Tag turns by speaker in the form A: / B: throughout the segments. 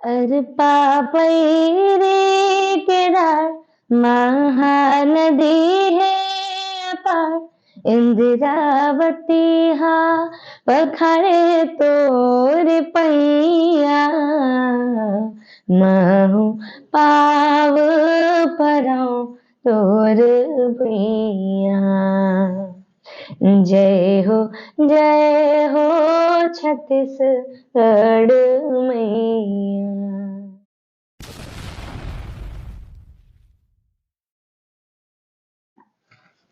A: पापई रे केदार महानदी है अपार इंद्रावती हा पखारे तोर पैया महु पाव पराऊ तोर भैया। जय हो छत्तीसगढ़ मैया।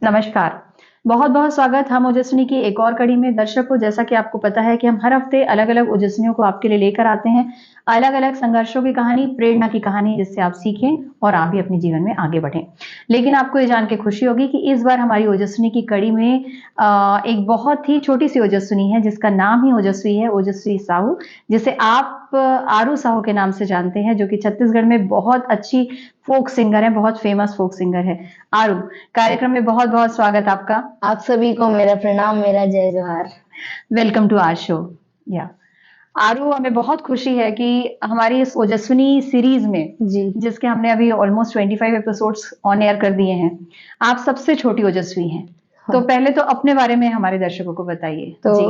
B: नमस्कार, बहुत बहुत स्वागत हम ओजस्विनी की एक और कड़ी में। दर्शकों, जैसा कि आपको पता है कि हम हर हफ्ते अलग अलग ओजस्विनियों को आपके लिए लेकर आते हैं, अलग अलग संघर्षों की कहानी, प्रेरणा की कहानी, जिससे आप सीखें और आप भी अपने जीवन में आगे बढ़ें। लेकिन आपको ये जान के खुशी होगी कि इस बार हमारी ओजस्विनी की कड़ी में एक बहुत ही छोटी सी ओजस्विनी है, जिसका नाम ही ओजस्वी है, ओजस्वी साहू, जिसे आप आरू साहू के नाम से जानते हैं, जो कि छत्तीसगढ़ में बहुत अच्छी फोक सिंगर है, बहुत फेमस फोक सिंगर है। आरू, कार्यक्रम में बहुत बहुत स्वागत आपका।
A: आप सभी को मेरा प्रणाम, मेरा जय जोहार।
B: Welcome to our show. Yeah Aru, हमें बहुत खुशी है कि हमारी इस ओजस्विनी सीरीज में,
A: जी,
B: जिसके हमने अभी ऑलमोस्ट 25 एपिसोड्स ऑन एयर कर दिए हैं, आप सबसे छोटी ओजस्वी हैं। तो पहले तो अपने बारे में हमारे दर्शकों को बताइए।
A: तो
B: जी,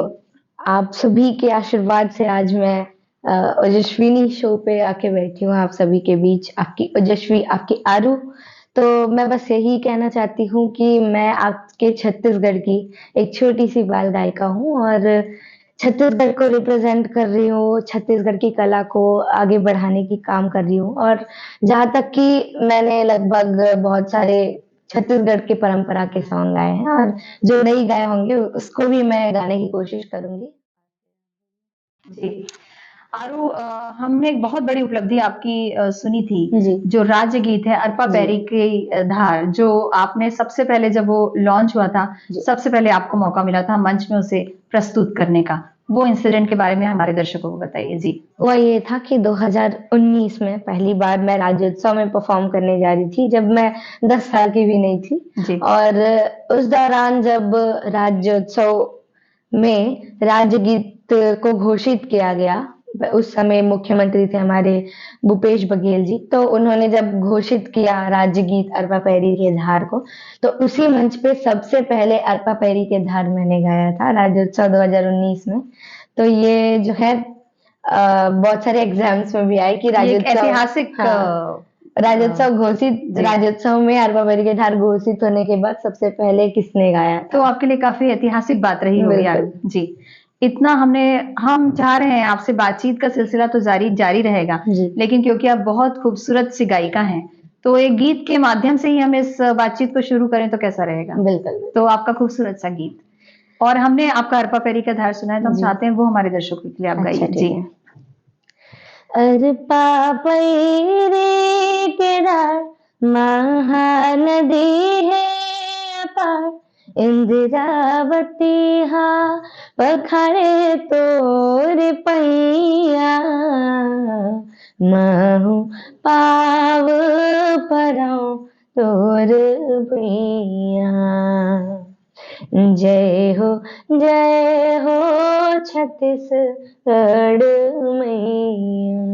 A: आप सभी के आशीर्वाद से आज मैं ओजस्विनी शो पे आके बैठी हूँ आप सभी के बीच, आपकी ओजस्वी, आपकी आरू। तो मैं बस यही कहना चाहती हूँ कि मैं आपके छत्तीसगढ़ की एक छोटी सी बाल गायिका हूँ और छत्तीसगढ़ को रिप्रेजेंट कर रही हूँ, छत्तीसगढ़ की कला को आगे बढ़ाने की काम कर रही हूँ। और जहाँ तक कि मैंने लगभग बहुत सारे छत्तीसगढ़ की परंपरा के सॉन्ग गाए हैं और जो नहीं गाए होंगे उसको भी मैं गाने की कोशिश करूंगी।
B: जी। आरू, हमने एक बहुत बड़ी उपलब्धि आपकी सुनी थी,
A: जी,
B: जो राज्य गीत है अरपा
A: जी,
B: पैरी की धार, जो आपने सबसे पहले, जब वो लॉन्च हुआ था,
A: जी।
B: सबसे पहले आपको मौका मिला था मंच में उसे प्रस्तुत करने का। वो इंसिडेंट के बारे में हमारे दर्शकों को बताइए। जी,
A: वो ये था कि 2019 में पहली बार मैं राज्योत्सव में परफॉर्म करने जा रही थी, जब मैं 10 साल की भी नहीं थी।
B: जी,
A: और उस दौरान जब राज्योत्सव में राज्य गीत को घोषित किया गया, उस समय मुख्यमंत्री थे हमारे भूपेश बघेल जी, तो उन्होंने जब घोषित किया राज्य गीत अरपा पैरी के धार को, तो उसी मंच पे सबसे पहले अरपा पैरी के धार मैंने गाया था राज्योत्सव 2019 में। तो ये जो है बहुत सारे एग्जाम्स में भी आए कि
B: ये एक
A: राज्योत्सव,
B: ऐतिहासिक
A: हाँ, राज्योत्सव घोषित,
B: जी,
A: राज्योत्सव में अरपा पैरी के धार घोषित होने के बाद सबसे पहले किसने गाया
B: तो
A: था।
B: आपके लिए काफी ऐतिहासिक बात रही होगी
A: बिल्कुल।
B: आरू। जी, इतना हम चाह रहे हैं आपसे बातचीत का सिलसिला तो जारी जारी रहेगा,
A: जी,
B: लेकिन क्योंकि आप बहुत खूबसूरत सी गायिका हैं, तो एक गीत के माध्यम से ही हम इस बातचीत को शुरू करें तो कैसा रहेगा?
A: बिल्कुल।
B: तो आपका खूबसूरत सा गीत, और हमने आपका अरपा पैरी का धार सुना है, तो हम
A: जी,
B: चाहते हैं वो हमारे दर्शकों के लिए आप
A: अच्छा
B: गाइए।
A: ठीक
B: जी,
A: है। पापई रे केदार महानदी है अपार इंद्रावती हा पखारे तोर पैया महु पाव पराऊ तोर भैया। जय हो छत्तीसगढ़ मैया।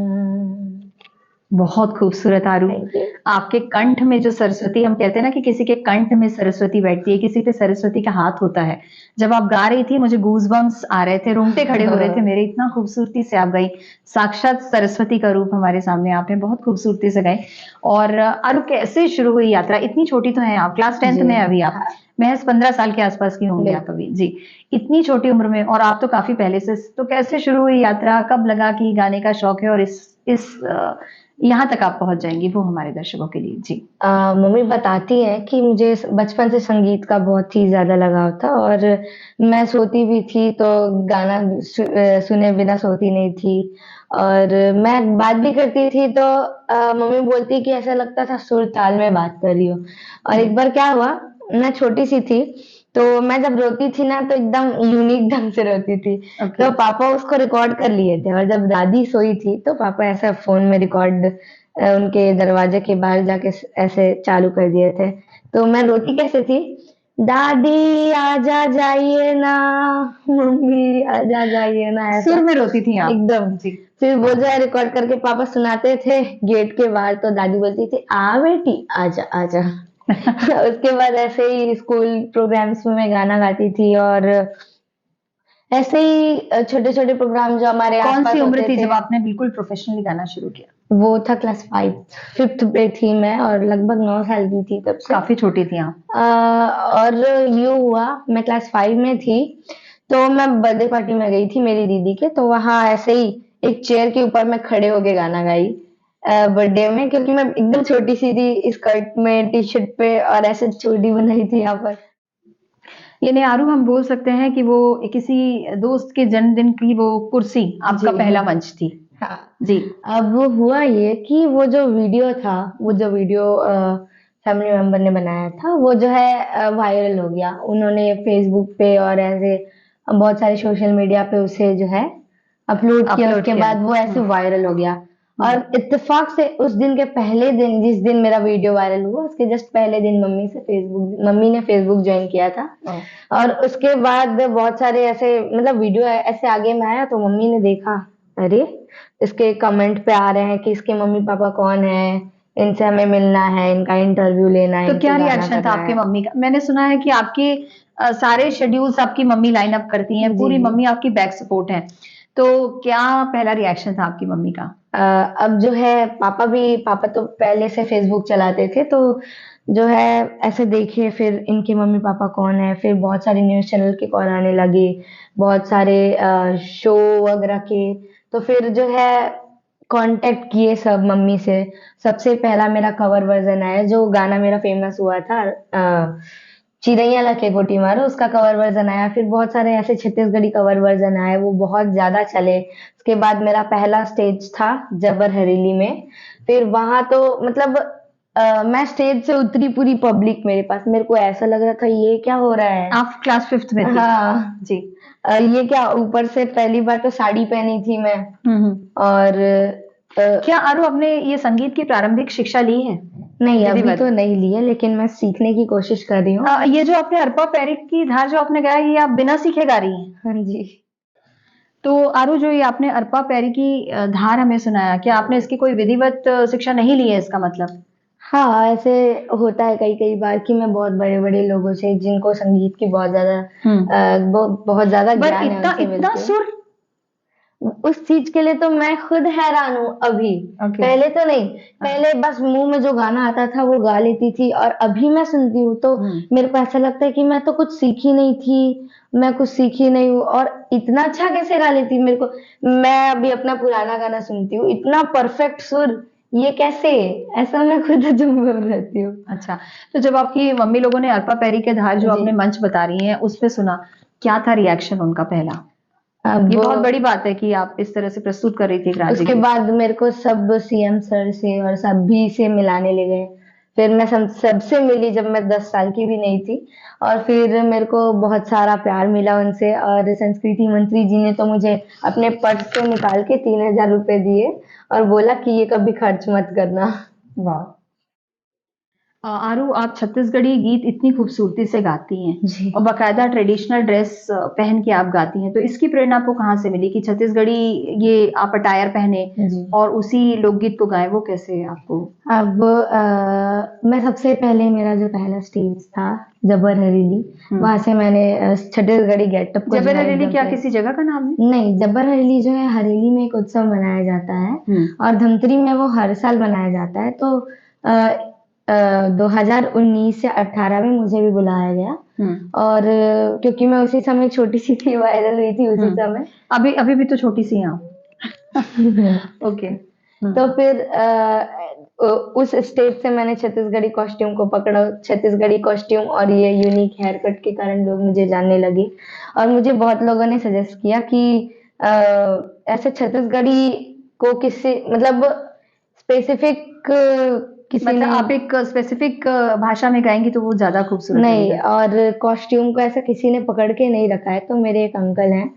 B: बहुत खूबसूरत आरू।
A: Thank you.
B: आपके कंठ में जो सरस्वती, हम कहते हैं ना कि किसी के कंठ में सरस्वती बैठती है, किसी पे सरस्वती का हाथ होता है। जब आप गा रही थी, मुझे गूज़बम्प्स आ रहे थे, रोंगटे खड़े हो रहे थे मेरे, इतना खूबसूरती से आप गई। साक्षात सरस्वती का रूप हमारे सामने आपने बहुत खूबसूरती से गाई। और आरू, कैसे शुरू हुई यात्रा? इतनी छोटी तो हैं आप, क्लास 10th
A: जी,
B: में अभी आप,
A: हाँ,
B: महज 15 साल के आसपास की होंगी आप
A: बिल्कुल।
B: अभी। जी, इतनी छोटी उम्र में, और आप तो काफी पहले से, तो कैसे शुरू हुई यात्रा? कब लगा कि गाने का शौक है और इस यहाँ तक आप पहुंच जाएंगी, वो हमारे दर्शकों के लिए। जी,
A: मम्मी बताती हैं कि मुझे बचपन से संगीत का बहुत ही ज़्यादा लगाव था और मैं सोती भी थी तो गाना सुने बिना सोती नहीं थी। और मैं बात भी करती थी तो मम्मी बोलती कि ऐसा लगता था सुर ताल में बात कर रही हो। और
B: जी,
A: एक बार क्या हुआ, मैं छोटी सी थी, तो मैं जब रोती थी ना तो एकदम यूनिक ढंग से रोती थी।
B: ओके,
A: तो पापा उसको रिकॉर्ड कर लिए थे और जब दादी सोई थी तो पापा ऐसा फ़ोन में रिकॉर्ड उनके दरवाजे के बाहर जाके ऐसे चालू कर दिए थे। तो मैं रोती कैसे थी, दादी आजा जाइए ना, मम्मी आजा जाइए ना, ऐसा
B: सुर में रोती थी आप।
A: एकदम।
B: जी,
A: फिर वो जो है रिकॉर्ड करके पापा सुनाते थे गेट के बाहर, तो दादी बोलती थी आ बेटी आजा आजा। उसके बाद ऐसे ही स्कूल प्रोग्राम्स में मैं गाना गाती थी, और ऐसे ही छोटे छोटे प्रोग्राम जो हमारे
B: कौन
A: आसपास
B: सी उम्र
A: होते
B: थी
A: थे।
B: जब आपने बिल्कुल प्रोफेशनली गाना शुरू किया?
A: वो था क्लास 5th में थी मैं, और लगभग 9 साल की थी तब से।
B: काफी छोटी थी आप।
A: और यूँ हुआ, मैं क्लास 5 में थी, तो मैं बर्थडे पार्टी में गई थी मेरी दीदी के, तो वहां ऐसे ही एक चेयर के ऊपर मैं खड़े होके गाना गाई बर्थडे में, क्योंकि मैं एकदम छोटी सी थी, स्कर्ट में टी शर्ट पे, और ऐसे चोटी बनाई थी यहाँ पर।
B: यानी आरू हम बोल सकते हैं कि वो किसी दोस्त के जन्मदिन की वो कुर्सी आपका
A: जी
B: पहला मंच थी।
A: हाँ।
B: जी।
A: अब हुआ ये कि वो जो वीडियो था, वो जो वीडियो फैमिली मेंबर ने बनाया था, वो जो है वायरल हो गया। उन्होंने फेसबुक पे और ऐसे बहुत सारे सोशल मीडिया पे उसे जो है अपलोड किया।
B: अपलोड
A: उसके
B: किया।
A: बाद वो ऐसे वायरल हो गया, और
B: हम्म।
A: इत्तेफाक से उस दिन के पहले दिन, जिस दिन मेरा वीडियो वायरल हुआ, उसके जस्ट पहले दिन मम्मी ने फेसबुक ज्वाइन किया था।
B: ओह,
A: और उसके बाद बहुत सारे ऐसे मतलब वीडियो ऐसे आगे में आया, तो मम्मी ने देखा, अरे इसके कमेंट पे आ रहे हैं कि इसके मम्मी पापा कौन है, इनसे हमें मिलना है, इनका इंटरव्यू लेना है,
B: तो
A: इनसे
B: क्या
A: गाना
B: रिएक्शन था
A: करना
B: आपके
A: है।
B: मम्मी का? मैंने सुना है कि आपके सारे शेड्यूल्स आपकी मम्मी लाइन अप करती हैं,
A: जी
B: पूरी
A: जी।
B: मम्मी आपकी बैक सपोर्ट है। तो क्या पहला रिएक्शन था आपकी मम्मी का?
A: अब जो है पापा तो पहले से फेसबुक चलाते थे, तो जो है ऐसे देखे, फिर इनके मम्मी पापा कौन है, फिर बहुत सारे न्यूज़ चैनल के कॉल आने लगे, बहुत सारे शो वगैरह के। तो फिर जो है कांटेक्ट किए सब मम्मी से। सबसे पहला मेरा कवर वर्जन आया, जो गाना मेरा फेमस हुआ था, चिरैया लखे गोटी मारो, उसका कवर वर्जन आया। फिर बहुत सारे ऐसे छत्तीसगढ़ी कवर वर्जन आए, वो बहुत ज्यादा चले। उसके बाद मेरा पहला स्टेज था जबर हरेली में। फिर वहां तो मतलब मैं स्टेज से उतरी, पूरी पब्लिक मेरे पास, मेरे को ऐसा लग रहा था ये क्या हो रहा है।
B: आप क्लास 5th में थी?
A: हाँ।
B: जी।
A: ये क्या, ऊपर से पहली बार तो साड़ी पहनी थी मैं।
B: हम्म।
A: और
B: क्या आरू आपने ये संगीत की प्रारंभिक शिक्षा ली है?
A: नहीं, अभी
B: विधिवत?
A: तो नहीं ली है, लेकिन मैं सीखने की कोशिश कर रही हूँ।
B: ये जो आपने अरपा पैरिक की धार जो आपने गाया, ये आप बिना सीखे गा रही हैं?
A: हाँ जी।
B: तो आरू जो ये आपने अरपा पैरी की धार हमें सुनाया, क्या आपने इसकी कोई विधिवत शिक्षा नहीं ली है इसका मतलब?
A: हाँ, ऐसे होता है कई कई बार कि मैं बहुत बड़े बड़े लोगों से, जिनको संगीत की बहुत ज्यादा बहुत ज्यादा
B: पर
A: ज्ञान है,
B: इतना
A: उनसे
B: इतना
A: मिलती हूँ।
B: सुर?
A: उस चीज के लिए तो मैं खुद हैरान हूँ अभी।
B: ओके।
A: पहले तो नहीं, पहले बस मुंह में जो गाना आता था वो गा लेती थी, और अभी मैं सुनती हूँ तो मेरे को ऐसा लगता है कि मैं तो कुछ सीखी नहीं थी, मैं कुछ सीखी नहीं हूँ, और इतना अच्छा कैसे गा लेती मेरे को। मैं अभी अपना पुराना गाना सुनती हूँ, इतना परफेक्ट सुर, ये कैसे, ऐसा मैं खुद अजूम कर रहती हूँ।
B: अच्छा, तो जब आपकी मम्मी लोगों ने अरपा पैरी के धार जो
A: जी।
B: आपने मंच बता रही हैं उस पे सुना, क्या था रिएक्शन उनका पहला?
A: अब
B: ये बहुत बड़ी बात है कि आप इस तरह से प्रस्तुत कर रही थी एक राज्य
A: उसके
B: की।
A: बाद मेरे को सब सीएम सर से और सभी से मिलाने लगे। फिर मैं सबसे मिली जब मैं 10 साल की भी नहीं थी, और फिर मेरे को बहुत सारा प्यार मिला उनसे। और संस्कृति मंत्री जी ने तो मुझे अपने पर्स से निकाल के 3,000 रुपए दिए, और बोला कि ये कभी खर्च मत करना।
B: वाह। आरू आप छत्तीसगढ़ी गीत इतनी खूबसूरती से गाती हैं
A: जी
B: और बाकायदा ट्रेडिशनल ड्रेस पहन के आप गाती हैं, तो इसकी प्रेरणा आपको कहाँ से मिली कि छत्तीसगढ़ी ये आप अटायर पहने
A: जी।
B: और उसी लोकगीत को गाएं? वो कैसे आपको?
A: अब मैं सबसे पहले, मेरा जो पहला स्टेज था जबर हरेली, वहां से मैंने छत्तीसगढ़ी गेटअप को जो
B: जबर
A: है
B: हरेली
A: एकदम
B: क्या
A: से।
B: किसी जगह का नाम है?
A: नहीं, जब्बर हरेली जो है, हरेली में एक उत्सव मनाया जाता है, और धमतरी में वो हर साल मनाया जाता है। तो अ, 2019 से 18 में मुझे भी बुलाया गया, और क्योंकि मैं उसी समय छोटी सी थी, वायरल हुई थी उसी समय।
B: अभी अभी भी तो छोटी सी हैं आप। ओके।
A: तो फिर उस स्टेज से मैंने छत्तीसगढ़ी कॉस्ट्यूम को पकड़ा। छत्तीसगढ़ी कॉस्ट्यूम और ये यूनिक हेयर कट के कारण लोग मुझे जानने लगे, और मुझे बहुत लोगों ने सजेस्ट किया कि अ, ऐसे छत्तीसगढ़ी को किसी मतलब स्पेसिफिक किसी
B: मतलब
A: ने
B: आप एक स्पेसिफिक भाषा में गाएंगी तो वो ज्यादा खूबसूरत
A: नहीं,
B: लगेगा।
A: और कॉस्ट्यूम को ऐसा किसी ने पकड़ के नहीं रखा है। तो मेरे एक अंकल हैं,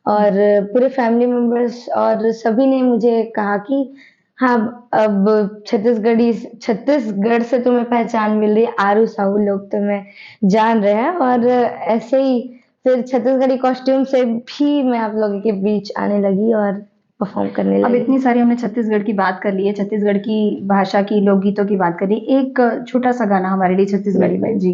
A: और पूरे फैमिली मेंबर्स और सभी ने मुझे कहा कि हाँ, अब छत्तीसगढ़ से तुम्हें पहचान मिल रही है, आरू साहू लोग तुम्हें जान रहे हैं। और ऐसे ही फिर छत्तीसगढ़ी कॉस्ट्यूम से भी मैं आप लोगों के बीच आने लगी, और परफॉर्म करने
B: अब
A: लगी।
B: इतनी सारी हमने छत्तीसगढ़ की बात कर ली है, छत्तीसगढ़ की भाषा की लोकगीतों की बात कर ली, एक छोटा सा गाना हमारे लिए छत्तीसगढ़ी में जी।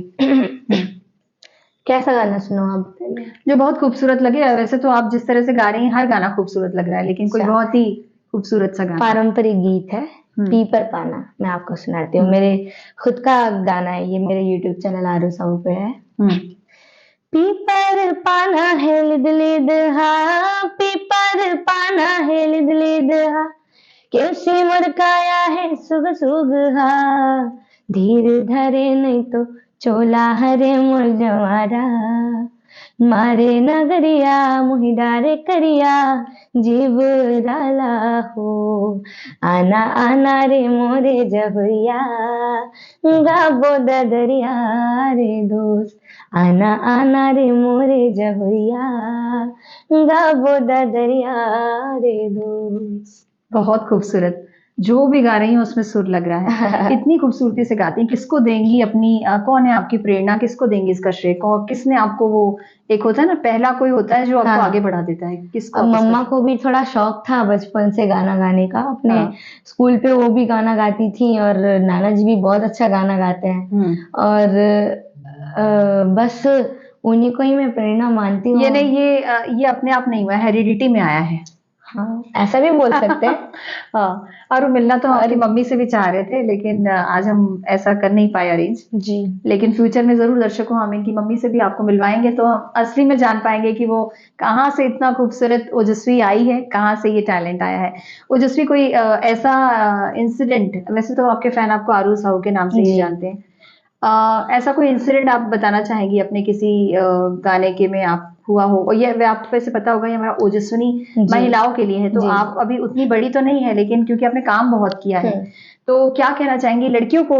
A: कैसा गाना सुनो आप बताइए।
B: जो बहुत खूबसूरत लगे। वैसे तो आप जिस तरह से गा रही हैं हर गाना खूबसूरत लग रहा है, लेकिन कोई
A: अच्छा।
B: बहुत ही खूबसूरत सा गाना।
A: पारंपरिक गीत है पीपर पाना, मैं आपको सुनाती हूँ। मेरे खुद का गाना है ये, मेरे यूट्यूब चैनल आरू साहू पे है। पीपर पाना है लिद लिद हा, पीपर पाना है लिद लिद हा, कैसे मुरकाया है सुग सुग हा, धीर धरे नहीं तो चोला हरे मोर जवारा, मारे नगरिया मुहिदारे करिया जीव डाला हो, आना आना रे मोरे जहुरिया, गाबो दरिया रे दोस्त, आना आना रे मोरे जहुरिया, गाबो दरिया रे दोस्त।
B: बहुत खूबसूरत, जो भी गा रही हैं उसमें सुर लग रहा है। इतनी खूबसूरती से गाती हैं, किसको देंगी अपनी कौन है आपकी प्रेरणा, किसको देंगी इसका श्रेय, किसने आपको वो, एक होता है ना पहला कोई होता है जो आपको
A: हाँ।
B: आगे बढ़ा देता है, किसको
A: अब
B: आप इसका
A: मम्मा
B: श्रेय-
A: को भी थोड़ा शौक था बचपन से गाना गाने का, अपने
B: हाँ।
A: स्कूल पे वो भी गाना गाती थी, और नाना जी भी बहुत अच्छा गाना गाते हैं, और बस उन्हीं को ही मैं प्रेरणा मानती हूँ।
B: ये नहीं, ये अपने आप नहीं हुआ, हेरिडिटी में आया है।
A: हाँ, ऐसा भी बोल सकते हैं।
B: हाँ, और वो मिलना तो हम आपकी मम्मी से भी चाह रहे थे, लेकिन आज हम ऐसा कर नहीं पाए अरेंज।
A: जी।
B: लेकिन फ्यूचर में जरूर दर्शकों हम इनकी मम्मी से भी आपको मिलवाएंगे, तो हम असली में जान पाएंगे कि वो कहाँ से इतना खूबसूरत ओजस्वी आई है, कहाँ से ये टैलेंट आया है। ओजस्वी, कोई ऐसा इंसिडेंट, वैसे तो आपके फैन आपको आरू साहू के नाम से ही
A: जी।
B: जानते हैं, ऐसा कोई इंसिडेंट आप बताना चाहेंगी अपने किसी गाने के में आप हुआ हो, और ये आपको वैसे पता होगा ये हमारा ओजस्विनी
A: जी।
B: महिलाओं के लिए है, तो
A: जी।
B: आप अभी उतनी बड़ी तो नहीं है, लेकिन क्योंकि आपने काम बहुत किया है, तो क्या कहना चाहेंगी लड़कियों को,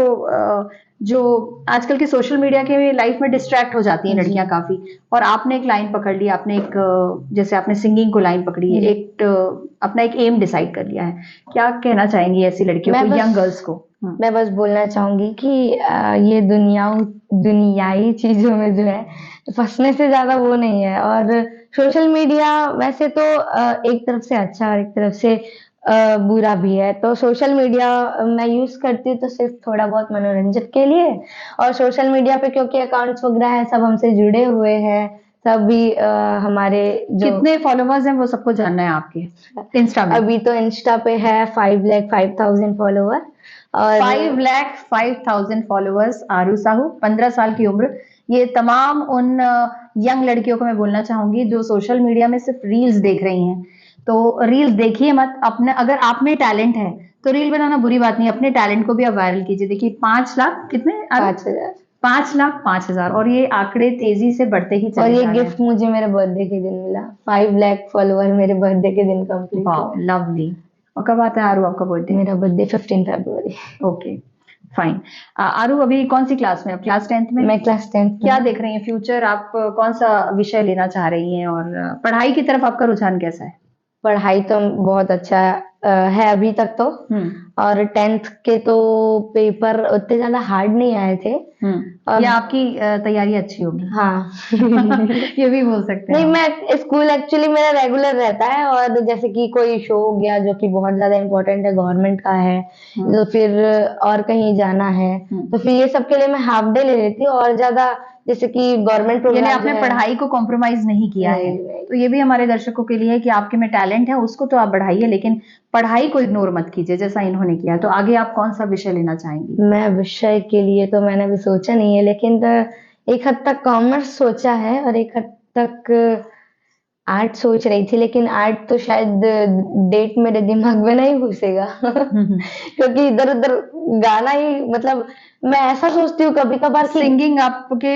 B: जो आजकल के सोशल मीडिया के लाइफ में डिस्ट्रैक्ट हो जाती हैं
A: जी।
B: लड़कियां काफी, और आपने एक लाइन पकड़ ली, आपने एक जैसे आपने सिंगिंग को लाइन पकड़ी है, एक अपना एक एम डिसाइड कर लिया है, क्या कहना चाहेंगी ऐसी लड़कियों को, यंग गर्ल्स को?
A: मैं बस बोलना चाहूंगी कि ये दुनियाई चीजों में जो है फंसने से ज्यादा वो नहीं है, और सोशल मीडिया वैसे तो एक तरफ से अच्छा और एक तरफ से बुरा भी है। तो सोशल मीडिया मैं यूज करती हूँ तो सिर्फ थोड़ा बहुत मनोरंजन के लिए, और सोशल मीडिया पे क्योंकि अकाउंट्स वगैरह है, सब हमसे जुड़े हुए हैं, सभी हमारे जो
B: कितने फॉलोवर्स हैं वो सबको जानना है आपके इंस्टा में?
A: अभी तो इंस्टा पे है 5,05,000 फॉलोवर, और
B: 5,05,000 फॉलोअर्स आरू साहू, 15 साल की उम्र। ये तमाम उन यंग लड़कियों को मैं बोलना चाहूंगी जो सोशल मीडिया में सिर्फ रील्स देख रही हैं, तो रील्स देखिए मत, अपने अगर आप में टैलेंट है तो रील बनाना बुरी बात नहीं, अपने टैलेंट को भी आप वायरल कीजिए। देखिए 5 लाख कितने,
A: 5,000,
B: 5 लाख 5,000, और ये आंकड़े तेजी से बढ़ते ही
A: और
B: चले
A: ये
B: जा रहे
A: गिफ्ट मुझे मेरे बर्थडे के दिन मिला। 5 लाख फॉलोवर मेरे बर्थडे के दिन कंप्लीट
B: वाह,
A: हुआ।
B: लवली। और कब आता है आरू आपका बर्थडे?
A: मेरा बर्थडे 15 फरवरी।
B: Okay, fine. आरू अभी कौन सी क्लास में? क्लास 10th में?
A: मैं क्लास 10th
B: क्या देख रही हैं फ्यूचर, आप कौन सा विषय लेना चाह रही हैं, और पढ़ाई की तरफ आपका रुझान कैसा है?
A: पढ़ाई तो बहुत अच्छा है अभी तक तो, और 10th के तो पेपर उतने ज्यादा हार्ड नहीं आए थे, और
B: या आपकी तैयारी अच्छी होगी?
A: हाँ।
B: ये भी बोल सकते हैं।
A: नहीं, मैं स्कूल एक्चुअली मेरा रेगुलर रहता है, और जैसे कि कोई शो हो गया जो कि बहुत ज्यादा इम्पोर्टेंट है, गवर्नमेंट का है, तो फिर और कहीं जाना है, तो फिर ये सब के लिए मैं हाफ डे ले लेती हूँ, और ज्यादा जैसे कि गवर्नमेंट
B: यानी
A: प्रोग्राम
B: आपने पढ़ाई को कॉम्प्रोमाइज नहीं किया है, तो ये भी हमारे दर्शकों के लिए है कि आपके में टैलेंट है उसको तो आप बढ़ाइए, लेकिन पढ़ाई को इग्नोर मत कीजिए जैसा इन्होंने किया। तो आगे आप कौन सा विषय लेना चाहेंगी?
A: मैं विषय के लिए तो मैंने अभी सोचा नहीं है, लेकिन एक हद तक कॉमर्स सोचा है, और एक हद तक आर्ट सोच रही थी, लेकिन आर्ट तो शायद डेट मेरे दिमाग में नहीं घुसेगा। क्योंकि इधर उधर गाना ही, मतलब मैं ऐसा सोचती हूँ कभी कभार कि
B: सिंगिंग आपके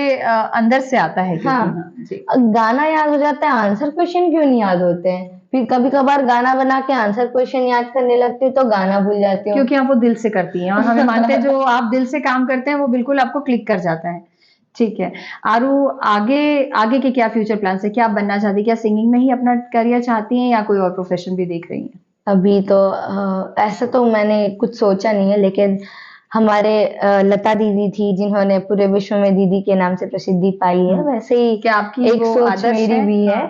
B: अंदर से आता है?
A: हाँ,
B: जी।
A: गाना याद हो जाता है, आंसर क्वेश्चन क्यों नहीं याद होते हैं? फिर कभी कभार गाना बना के आंसर क्वेश्चन याद करने लगती हूँ तो गाना भूल जाती हूँ।
B: क्योंकि आप वो दिल से करती हैं, और हमें मानते हैं जो आप दिल से काम करते हैं वो बिल्कुल आपको क्लिक कर जाता है। ठीक है आरू, आगे के क्या फ्यूचर प्लान है, क्या बनना चाहती है? क्या सिंगिंग में ही अपना करियर चाहती हैं, या कोई और प्रोफेशन भी देख रही हैं?
A: अभी तो ऐसा तो मैंने कुछ सोचा नहीं है, लेकिन हमारे लता दीदी थी जिन्होंने पूरे विश्व में दीदी के नाम से प्रसिद्धि पाई है, वैसे ही
B: क्या आपकी
A: एक
B: वो
A: सोच
B: आदर्श
A: मेरी
B: है?
A: भी है,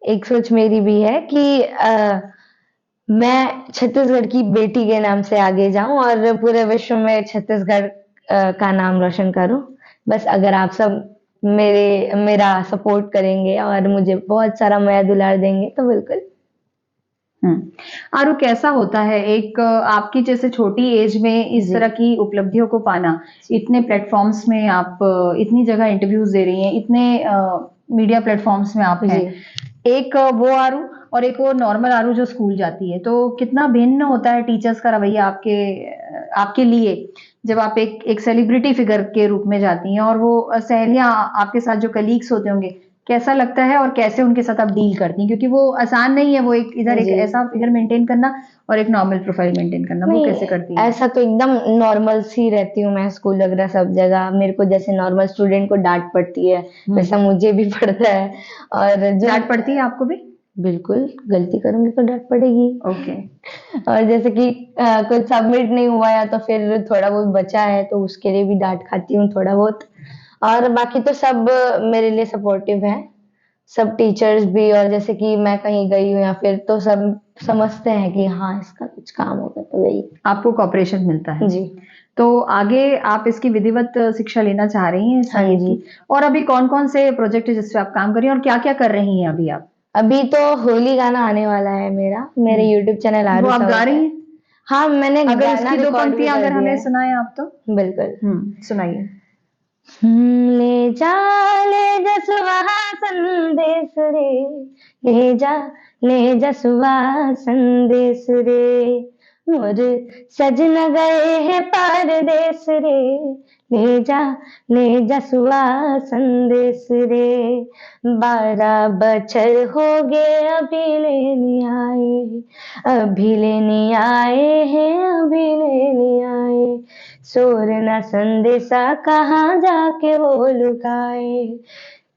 A: एक सोच मेरी भी है कि मैं छत्तीसगढ़ की बेटी के नाम से आगे जाऊँ और पूरे विश्व में छत्तीसगढ़ का नाम रोशन करूँ। बस अगर आप सब मेरा सपोर्ट करेंगे और मुझे बहुत सारा माया दुलार देंगे तो बिल्कुल।
B: आरू, कैसा होता है एक आपकी जैसे छोटी एज में इस
A: जी।
B: तरह की उपलब्धियों को पाना, इतने प्लेटफॉर्म्स में आप इतनी जगह इंटरव्यूज दे रही हैं, इतने मीडिया प्लेटफॉर्म्स में आप हैं,
A: जी।
B: एक वो आरू और एक वो नॉर्मल आरू जो स्कूल जाती है, तो कितना भिन्न होता है टीचर्स का रवैया आपके लिए जब आप एक सेलिब्रिटी फिगर के रूप में जाती हैं और वो सहेलियां आपके साथ जो कलीग्स होते होंगे, कैसा लगता है और कैसे उनके साथ आप डील करती हैं, क्योंकि वो आसान नहीं है, वो एक
A: जी।
B: ऐसा फिगर मेंटेन करना और एक नॉर्मल प्रोफाइल मेंटेन करना, वो
A: नहीं,
B: कैसे करती हैं?
A: ऐसा तो एकदम नॉर्मल सी रहती हूँ मैं स्कूल वगैरह सब जगह। मेरे को जैसे नॉर्मल स्टूडेंट को डाँट पड़ती है, वैसा मुझे भी पड़ता है। और जो
B: डांट पड़ती है आपको भी?
A: बिल्कुल, गलती करूँगी तो डाँट पड़ेगी।
B: ओके।
A: और जैसे कि कुछ सबमिट नहीं हुआ या तो फिर थोड़ा बहुत बचा है तो उसके लिए भी डाँट खाती हूँ थोड़ा बहुत। और बाकी तो सब मेरे लिए सपोर्टिव हैं। सब टीचर्स भी, और जैसे कि मैं कहीं गई हूँ या फिर तो सब समझते हैं कि हाँ, इसका कुछ काम होगा तो वही।
B: आपको कॉपरेशन मिलता है?
A: जी।
B: तो आगे आप इसकी विधिवत शिक्षा लेना चाह रही हैं
A: हाँ
B: संगीत
A: जी।
B: की? और अभी कौन-कौन से प्रोजेक्ट है जिस पे आप काम कर रही हैं और क्या-क्या कर रही हैं अभी आप?
A: अभी तो होली गाना आने वाला है मेरा, मेरे यूट्यूब चैनल
B: वो
A: आरू
B: आप
A: साहू
B: गा
A: पे।
B: रही हैं?
A: हाँ, मैंने
B: अगर
A: गाना
B: उसकी 2
A: रिकॉर्ड भी
B: पंक्तियाँ
A: कर
B: अगर
A: दिया
B: हमें
A: है।
B: सुनाएँ आप तो?
A: बिल्कुल।
B: सुनाइए।
A: ले जा सुबह संदेश रे, ले जा सुबह संदेश रे, मोर सजन गए हैं परदेस रे, ले जा सुबह संदेश रे, 12 बछर हो गए अभी लेने आए, अभी लेने आए हैं, अभी लेने आए, शोर न संदेशा कहाँ जाके वो लुकाए,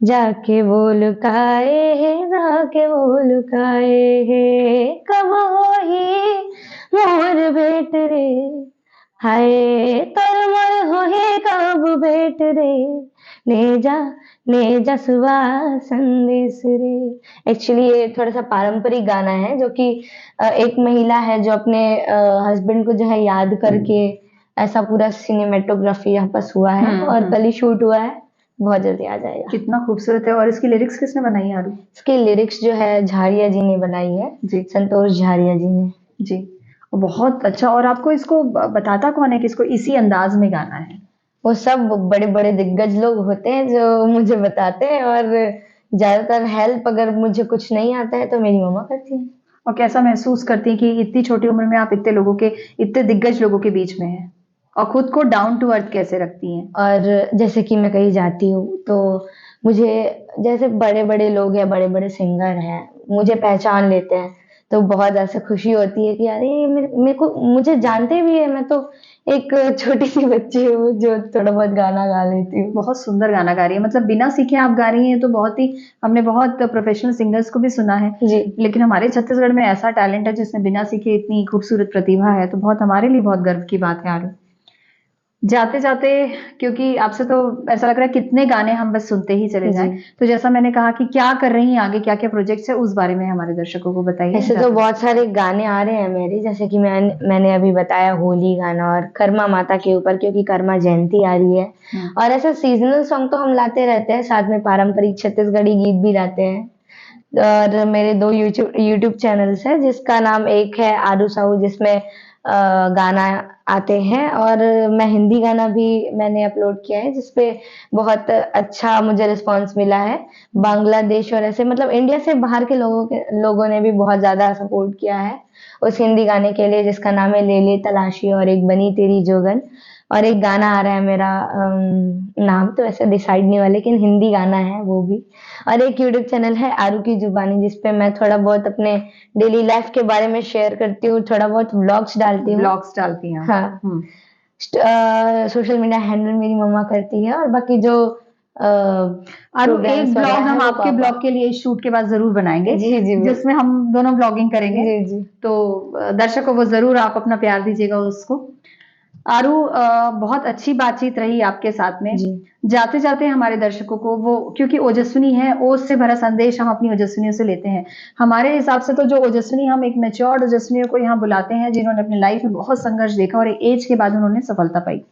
A: जाके वो लुकाए है, जाके वो लुकाए है, कब होही मोर भेट रे, हाय तोर मोर होही कब भेट रे, ले जा सुबह संदेश रे। एक्चुअली ये थोड़ा सा पारंपरिक गाना है जो कि एक महिला है जो अपने हस्बैंड को जो है याद करके ऐसा पूरा सिनेमेटोग्राफी यहाँ पास हुआ है और कल ही शूट हुआ है, बहुत जल्दी आ जाएगा।
B: कितना खूबसूरत है। और इसकी लिरिक्स किसने बनाई है आरू?
A: इसके लिरिक्स जो है झाड़िया जी ने बनाई है,
B: जी।
A: संतोष झाड़िया जी ने।
B: जी। बहुत अच्छा। और आपको इसको बताता कौन है कि इसको इसी अंदाज में गाना है?
A: वो सब बड़े-बड़े दिग्गज लोग होते हैं जो मुझे बताते हैं, और ज़्यादातर हेल्प अगर मुझे कुछ नहीं आता है तो मेरी मम्मा करती हैं।
B: और कैसा महसूस करती हैं कि इतनी छोटी उम्र में आप इतने दिग्गज लोगों के बीच में हैं? और खुद को डाउन टू अर्थ कैसे रखती हैं?
A: और जैसे कि मैं कहीं जाती हूँ तो मुझे, जैसे बड़े-बड़े लोग हैं, बड़े-बड़े सिंगर हैं, मुझे पहचान लेते हैं, तो बहुत ऐसे खुशी होती है कि अरे मेरे को मुझे जानते भी है, मैं तो एक छोटी-सी बच्ची हूँ जो थोड़ा बहुत गाना गा लेती हूँ।
B: बहुत सुंदर गाना गा रही है, मतलब बिना सीखे आप गा रही हैं, तो हमने बहुत प्रोफेशनल सिंगर्स को भी सुना है,
A: जी।
B: लेकिन हमारे छत्तीसगढ़ में ऐसा टैलेंट है जिसमें बिना सीखे इतनी खूबसूरत प्रतिभा है, तो बहुत हमारे लिए बहुत गर्व की बात है आरू। जाते जाते, क्योंकि आपसे तो ऐसा लग रहा है कितने गाने हम बस सुनते ही चले जाएं,
A: जी।
B: तो जैसा मैंने कहा कि क्या कर रही हैं आगे, क्या क्या प्रोजेक्ट्स है, उस बारे में हमारे दर्शकों को बताइए।
A: ऐसे तो बहुत सारे गाने आ रहे हैं मेरे, जैसे कि मैंने अभी बताया होली गाना और कर्मा माता के ऊपर, क्योंकि कर्मा जयंती आ रही है। और ऐसा सीजनल सॉन्ग तो हम लाते रहते हैं, साथ में पारंपरिक छत्तीसगढ़ी गीत भी लाते हैं। और मेरे 2 यूट्यूब चैनल्स हैं, जिसका नाम एक है आरू साहू, जिसमें गाना आते हैं, और मैं हिंदी गाना भी मैंने अपलोड किया है जिसपे बहुत अच्छा मुझे रिस्पॉन्स मिला है। बांग्लादेश और ऐसे मतलब इंडिया से बाहर के लोगों ने भी बहुत ज़्यादा सपोर्ट किया है उस हिंदी गाने के लिए, जिसका नाम है ले ले तलाशी और एक बनी तेरी जोगन। और एक गाना आ रहा है मेरा, नाम तो ऐसे डिसाइड नहीं हुआ, लेकिन हिंदी गाना है वो भी। और एक यूट्यूब चैनल है आरू की जुबानी, जिसपे मैं थोड़ा बहुत अपने डेली लाइफ के बारे में शेयर करती हूँ, थोड़ा बहुत व्लॉग्स डालती हूँ।
B: ब्लॉग्स डालती हैं?
A: हाँ। सोशल मीडिया हैंडल मेरी मम्मा करती है, और बाकी जो
B: और एक ब्लॉग हम आपके ब्लॉग के लिए शूट के बाद जरूर बनाएंगे,
A: जी जी
B: जिसमें हम दोनों ब्लॉगिंग करेंगे।
A: जी जी।
B: तो दर्शकों को जरूर आप अपना प्यार दीजिएगा उसको। आरू, बहुत अच्छी बातचीत रही आपके साथ में।
A: जी।
B: जाते जाते हमारे दर्शकों को वो, क्योंकि ओजस्विनी है, ओज से भरा संदेश हम अपनी ओजस्विनियों से लेते हैं। हमारे हिसाब से तो जो ओजस्विनी, हम एक मैच्योर्ड ओजस्विनियों को यहाँ बुलाते हैं जिन्होंने अपनी लाइफ में बहुत संघर्ष देखा और एक एज के बाद उन्होंने सफलता पाई।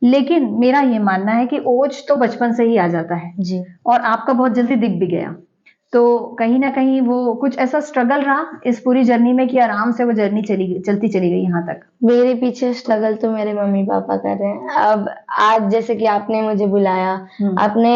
B: लेकिन मेरा ये मानना है कि ओज तो बचपन से ही आ जाता है
A: जी।
B: और आपका बहुत जल्दी दिख भी गया। तो कहीं ना कहीं वो कुछ ऐसा स्ट्रगल रहा इस पूरी जर्नी में कि आराम से वो जर्नी चलती चली गई यहाँ तक?
A: मेरे पीछे स्ट्रगल तो मेरे मम्मी पापा कर रहे हैं। अब आज जैसे कि आपने मुझे बुलाया, आपने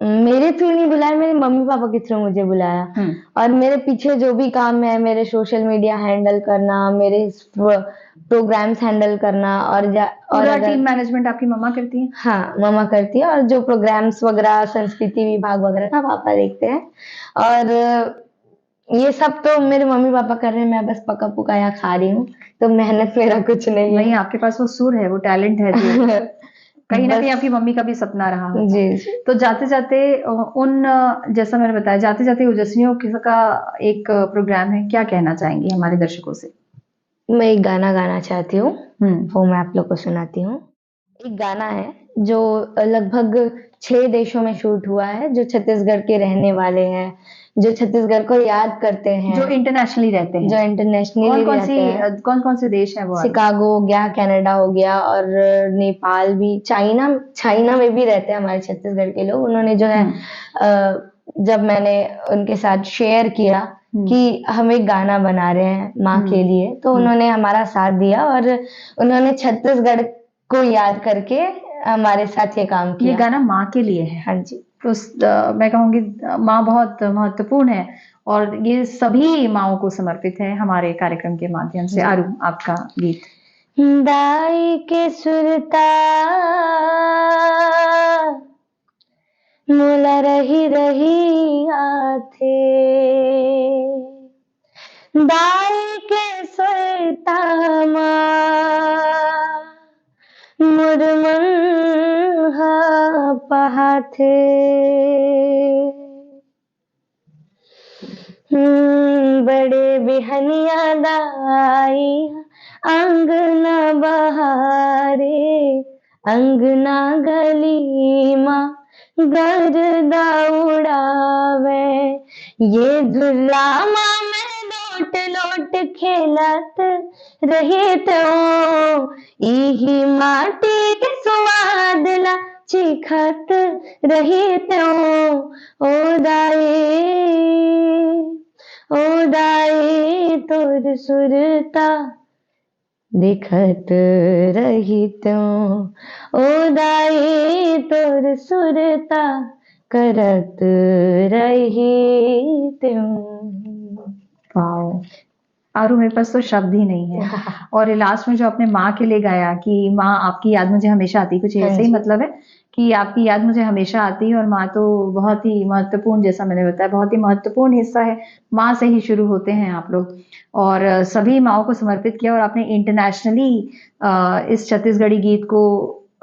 A: मेरे थ्रू नहीं बुलाया, मेरे मम्मी पापा के थ्रू मुझे बुलाया। और मेरे पीछे जो भी काम है, मेरे सोशल मीडिया हैंडल करना, मेरे प्रोग्राम्स हैंडल करना, और
B: पूरा टीम मैनेजमेंट आपकी मम्मा करती है?
A: हाँ, मम्मा करती है। और जो प्रोग्राम्स वगैरह, संस्कृति विभाग वगैरह का पापा देखते हैं। और ये सब तो मेरे मम्मी पापा कर रहे हैं, मैं बस पका पुकाया खा रही हूँ। तो मेहनत मेरा कुछ नहीं है।
B: नहीं, आपके पास वो सुर है, वो टैलेंट है जो कहीं ना कहीं आपकी मम्मी का भी सपना रहा होगा।
A: जी।
B: तो जाते जाते उन, जैसा मैंने बताया, जाते जाते ओजस्विनियों का एक प्रोग्राम है, क्या कहना चाहेंगी हमारे दर्शकों से?
A: मैं एक गाना गाना चाहती हूँ, वो मैं आप लोग को सुनाती हूँ। एक गाना है जो लगभग 6 देशों में शूट हुआ है, जो छत्तीसगढ़ के रहने वाले हैं, जो छत्तीसगढ़ को याद करते हैं,
B: जो इंटरनेशनली रहते हैं।
A: जो इंटरनेशनली रहते हैं।
B: कौन से देश है वो?
A: शिकागो हो गया, कनाडा हो गया, और नेपाल भी, चाइना में भी रहते हैं हमारे छत्तीसगढ़ के लोग। उन्होंने जो है जब मैंने उनके साथ शेयर किया कि हम एक गाना बना रहे हैं माँ के लिए, तो उन्होंने हमारा साथ दिया और उन्होंने छत्तीसगढ़ को याद करके हमारे साथ ये काम किया।
B: ये गाना माँ के लिए है?
A: हाँ जी।
B: तो मैं कहूँगी माँ बहुत महत्वपूर्ण है और ये सभी माँओं को समर्पित है हमारे कार्यक्रम के माध्यम से। आरू, आपका गीत।
A: दाई के सुरता मोला रही रही आथे, दाई के सुरता मोर मन हा पहाथे। बड़े बिहनिया दाई अंगना बहारे, अंगना गली माँ गर्दा उड़ावे। ये झूला माँ में लोट लोट खेलत रही तो, इही माटी के स्वाद ला चिखत रही तो। ओ दाई तोर सुरता दिखत रही तो, ओ दाई तोर सुरता करत रही तो।
B: वाओ आरू, मेरे पास तो शब्द ही नहीं है। और लास्ट में जो आपने माँ के लिए गाया कि माँ आपकी याद मुझे हमेशा आती, कुछ ऐसे ही मतलब है कि आपकी याद मुझे हमेशा आती है। और माँ तो बहुत ही महत्वपूर्ण, जैसा मैंने बताया, बहुत ही महत्वपूर्ण हिस्सा है। माँ से ही शुरू होते हैं आप लोग और सभी माँओं को समर्पित किया। और आपने इंटरनेशनली इस छत्तीसगढ़ी गीत को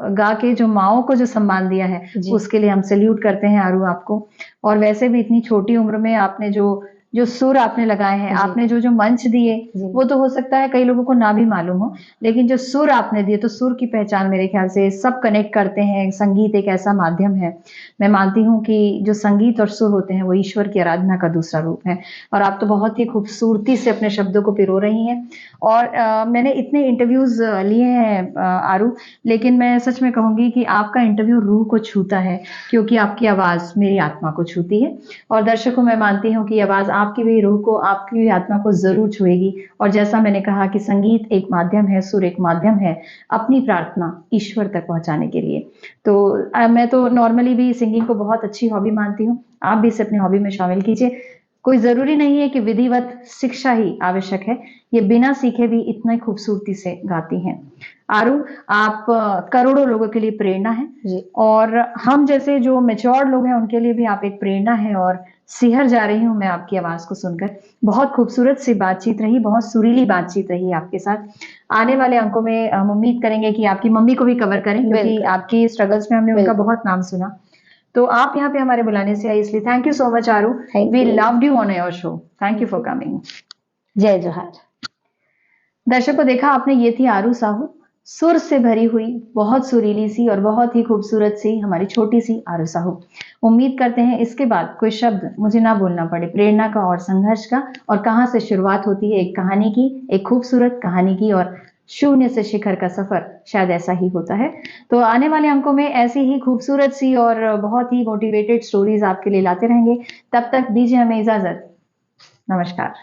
B: गा के जो माँओं को जो सम्मान दिया है, उसके लिए हम सैल्यूट करते हैं आरू आपको। और वैसे भी इतनी छोटी उम्र में आपने जो सुर आपने लगाए हैं, आपने जो मंच दिए, वो तो हो सकता है कई लोगों को ना भी मालूम हो, लेकिन जो सुर आपने दिए, तो सुर की पहचान मेरे ख्याल से सब कनेक्ट करते हैं। संगीत एक ऐसा माध्यम है, मैं मानती हूँ कि जो संगीत और सुर होते हैं वो ईश्वर की आराधना का दूसरा रूप है। और आप तो बहुत ही खूबसूरती से अपने शब्दों को पिरो रही हैं। और मैंने इतने इंटरव्यूज लिए हैं आरू, लेकिन मैं सच में कहूंगी कि आपका इंटरव्यू रूह को छूता है, क्योंकि आपकी आवाज मेरी आत्मा को छूती है। और दर्शकों, मैं मानती हूँ कि आवाज आपकी भी रूह को, आपकी भी आत्मा को जरूर छुएगी। और जैसा मैंने कहा कि संगीत एक माध्यम है, सुर एक माध्यम है अपनी प्रार्थना ईश्वर तक पहुंचाने के लिए। तो मैं तो नॉर्मली भी सिंगिंग को बहुत अच्छी हॉबी मानती हूँ, आप भी इसे अपनी हॉबी में शामिल कीजिए। कोई जरूरी नहीं है कि विधिवत शिक्षा ही आवश्यक है, ये बिना सीखे भी इतना खूबसूरती से गाती हैं। आरू, आप करोड़ों लोगों के लिए प्रेरणा है और हम जैसे जो मैच्योर्ड लोग हैं उनके लिए भी आप एक प्रेरणा है। और सिहर जा रही हूं मैं आपकी आवाज को सुनकर। बहुत खूबसूरत सी बातचीत रही, बहुत सुरीली बातचीत रही आपके साथ। आने वाले अंकों में हम उम्मीद करेंगे कि आपकी मम्मी को भी कवर करें, क्योंकि आपकी स्ट्रगल्स में हमने उनका बहुत नाम सुना। तो आप यहाँ पे हमारे बुलाने से आई, इसलिए thank you so much Aru. We loved you on your show. Thank you for coming.
A: जय जोहार।
B: दर्शकों, देखा आपने, ये थी आरू साहू, सुर से भरी हुई, बहुत सुरीली सी और बहुत ही खूबसूरत सी हमारी छोटी सी आरू साहू। उम्मीद करते हैं इसके बाद कोई शब्द मुझे ना बोलना पड़े प्रेरणा का और संघर्ष का, और कहाँ से शुरुआत होती है एक कहानी की, एक खूबसूरत कहानी की, और शून्य से शिखर का सफर शायद ऐसा ही होता है। तो आने वाले अंकों में ऐसी ही खूबसूरत सी और बहुत ही मोटिवेटेड स्टोरीज आपके लिए लाते रहेंगे। तब तक दीजिए हमें इजाजत। नमस्कार।